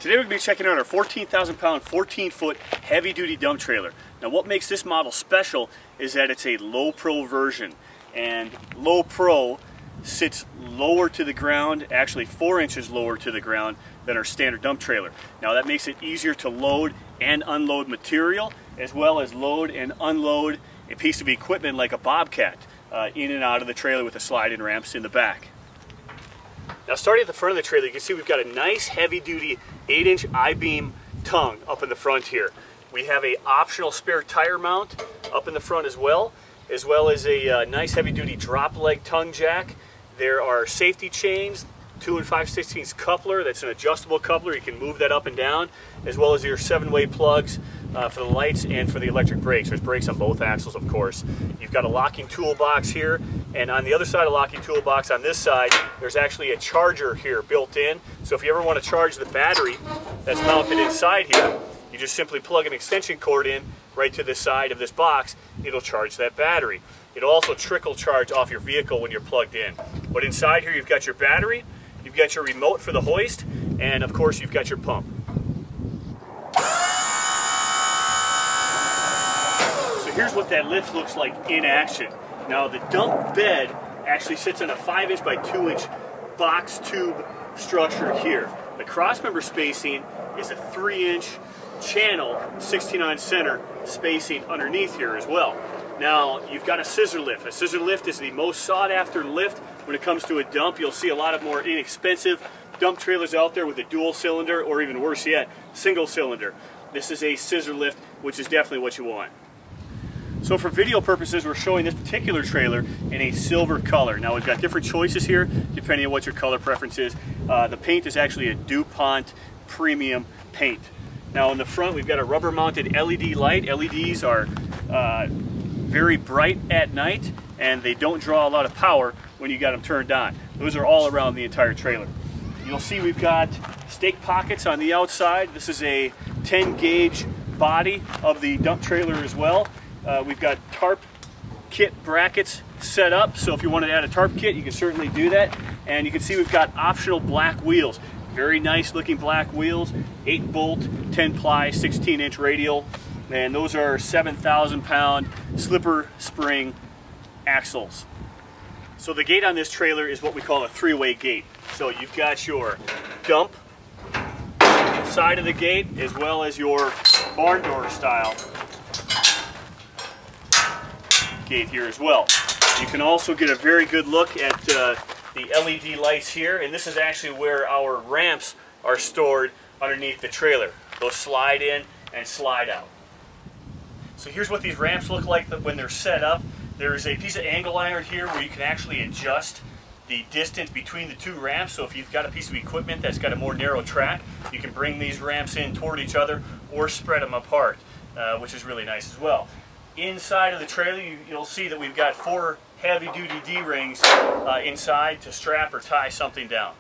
Today we're going to be checking out our 14,000 pound, 14-foot heavy duty dump trailer. Now what makes this model special is that it's a low pro version, and low pro sits lower to the ground, actually 4 inches lower to the ground than our standard dump trailer. Now that makes it easier to load and unload material, as well as load and unload a piece of equipment like a Bobcat in and out of the trailer with the slide-in ramps in the back. Now starting at the front of the trailer, you can see we've got a nice heavy-duty 8-inch I-beam tongue up in the front here. We have a optional spare tire mount up in the front as well as a nice heavy-duty drop leg tongue jack. There are safety chains, 2 5/16 coupler, that's an adjustable coupler, you can move that up and down, as well as your 7-way plugs for the lights and for the electric brakes. There's brakes on both axles, of course. You've got a locking toolbox here, and on the other side of the locking toolbox, on this side, there's actually a charger here built in. So if you ever want to charge the battery that's mounted inside here, you just simply plug an extension cord in right to the side of this box. It'll charge that battery. It'll also trickle charge off your vehicle when you're plugged in. But inside here, you've got your battery, you've got your remote for the hoist, and of course you've got your pump. So here's what that lift looks like in action. Now the dump bed actually sits on a 5-inch by 2-inch box tube structure here. The crossmember spacing is a 3-inch channel, 16 center spacing underneath here as well. Now you've got a scissor lift. A scissor lift is the most sought after lift when it comes to a dump. You'll see a lot of more inexpensive dump trailers out there with a dual cylinder, or even worse yet, single cylinder. This is a scissor lift, which is definitely what you want. So for video purposes, we're showing this particular trailer in a silver color. Now we've got different choices here depending on what your color preference is. The paint is actually a DuPont premium paint. Now in the front we've got a rubber mounted LED light. LEDs are very bright at night, and they don't draw a lot of power when you got them turned on. Those are all around the entire trailer. You'll see we've got stake pockets on the outside. This is a 10 gauge body of the dump trailer as well. We've got tarp kit brackets set up, so if you want to add a tarp kit, you can certainly do that. And you can see we've got optional black wheels. Very nice looking black wheels, 8-bolt, 10-ply, 16-inch radial, and those are 7,000 pound slipper spring axles. So the gate on this trailer is what we call a 3-way gate. So you've got your dump side of the gate as well as your barn door style gate here as well. You can also get a very good look at the LED lights here, and this is actually where our ramps are stored underneath the trailer. Those slide in and slide out. So here's what these ramps look like when they're set up. There's a piece of angle iron here where you can actually adjust the distance between the two ramps. So if you've got a piece of equipment that's got a more narrow track, you can bring these ramps in toward each other or spread them apart, which is really nice as well. Inside of the trailer, you'll see that we've got 4 heavy-duty D-rings inside to strap or tie something down.